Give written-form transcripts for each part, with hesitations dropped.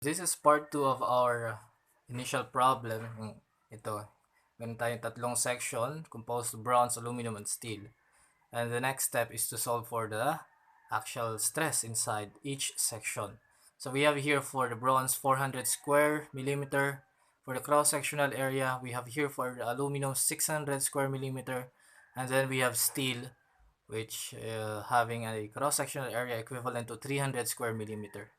This is part 2 of our initial problem. Ito, meron tayong tatlong section composed of bronze, aluminum, and steel. And the next step is to solve for the actual stress inside each section. So we have here for the bronze 400 square millimeter. For the cross-sectional area, we have here for the aluminum 600 square millimeter. And then we have steel, which having a cross-sectional area equivalent to 300 square millimeter.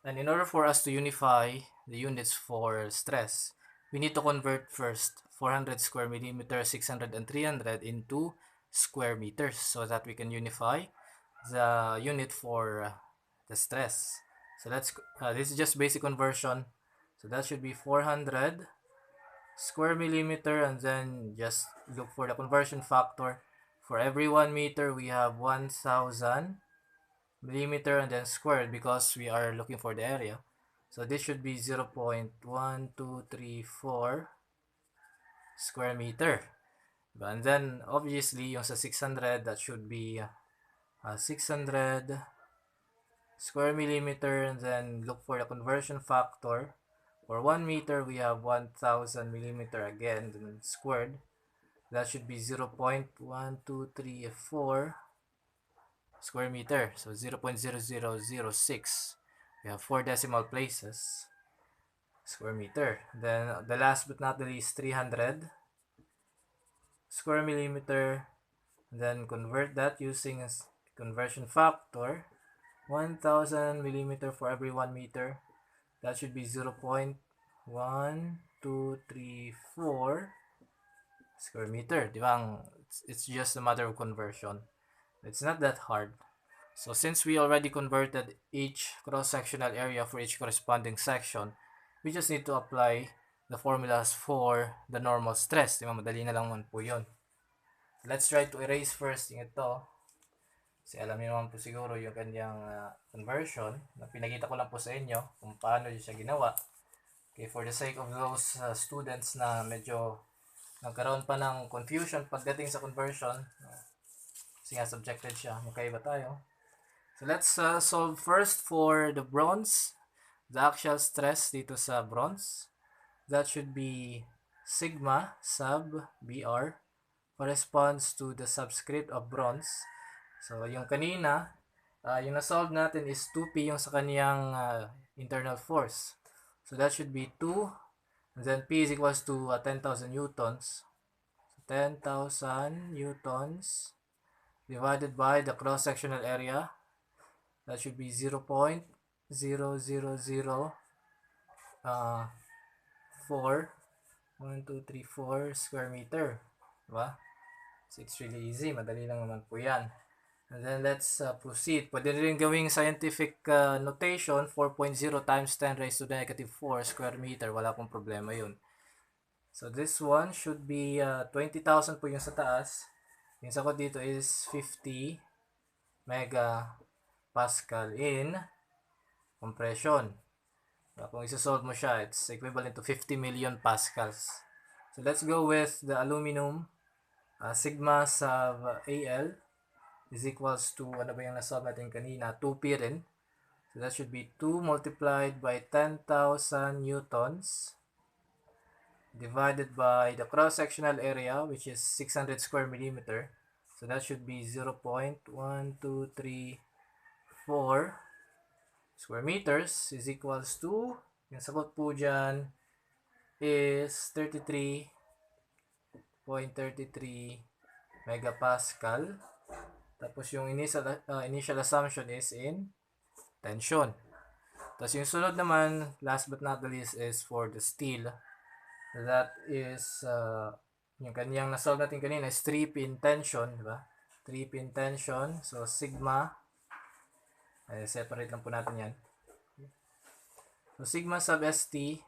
And in order for us to unify the units for stress, we need to convert first 400 square millimeter, 600 and 300 into square meters so that we can unify the unit for the stress. So this is just basic conversion. So that should be 400 square millimeter, and then just look for the conversion factor. For every 1 meter, we have 1000 millimeter and then squared because we are looking for the area. So this should be 0.1234 square meter. And then obviously yung sa 600, that should be 600 square millimeter, and then look for the conversion factor. For 1 meter, we have 1000 millimeter again, then squared. That should be 0.1234 square meter. So 0.0006. We have 4 decimal places square meter. Then the last but not the least, 300 square millimeter. Then convert that using a conversion factor. 1000 millimeter for every 1 meter. That should be 0.1234 square meter. Diba? It's just a matter of conversion. It's not that hard. So since we already converted each cross-sectional area for each corresponding section, we just need to apply the formulas for the normal stress. Diba? Madali na lang man po yun. Let's try to erase first yung ito. Kasi alam niyo naman po siguro yung kanyang conversion. Pinakita ko lang po sa inyo kung paano siya ginawa. Okay, for the sake of those students na medyo nagkaroon pa ng confusion pagdating sa conversion, kasi nga subjected siya, magkaiba tayo. So let's solve first for the bronze. The actual stress dito sa bronze, that should be sigma sub BR corresponds to the subscript of bronze. So yung kanina, yung na-solve natin is 2P yung sa kaniyang internal force. So that should be 2, and then P is equals to 10,000 newtons. So 10,000 newtons divided by the cross-sectional area. That should be 0.0004 1234 square meter. Diba? So it's really easy. Madali lang naman po yan. And then let's proceed. Pwede rin gawing scientific notation, 4.0 times 10 raised to the negative 4 square meter. Wala pong problema yun. So this one should be 20,000 po yung sa taas. Yung sagot dito is 50 megapascal in compression. Kung isa-solve mo siya, it's equivalent to 50 million pascals. So let's go with the aluminum. Sigma sub AL is equals to, ano ba yung nasolve natin kanina? 2P rin. So that should be 2 multiplied by 10,000 newtons divided by the cross-sectional area, which is 600 square millimeter. So that should be 0.1234 square meters is equals to, yung sagot po dyan is 33.33 megapascal. Tapos yung initial assumption is in tension. Tapos yung sunod naman, last but not the least, is for the steel. That is, yung kanyang nasolve natin kanina is 3-pin tension, diba? 3-pin tension. So, sigma, separate lang po natin yan. So, sigma sub ST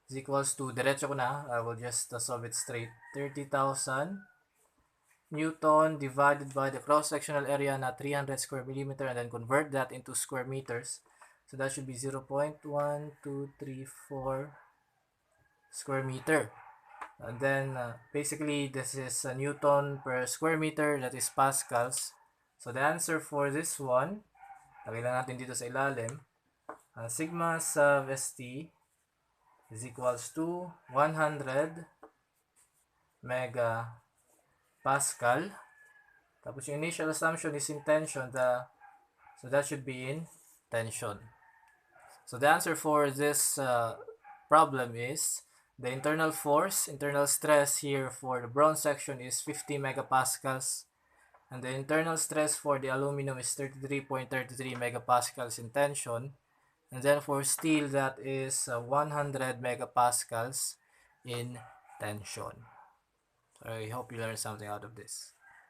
is equals to, diretso ko na, I will just solve it straight, 30,000 Newton divided by the cross-sectional area na 300 square millimeter, and then convert that into square meters. So that should be 0.1234 square meter. And then basically this is a Newton per square meter, that is pascals. So the answer for this one, lagay lang natin dito sa ilalim, Sigma sub St is equals to 100 megapascal. Tapos yung initial assumption is in tension. So that should be in tension. So the answer for this problem is the internal force, internal stress here for the bronze section is 50 megapascals. And the internal stress for the aluminum is 33.33 megapascals in tension. And then for steel, that is 100 megapascals in tension. So I hope you learned something out of this.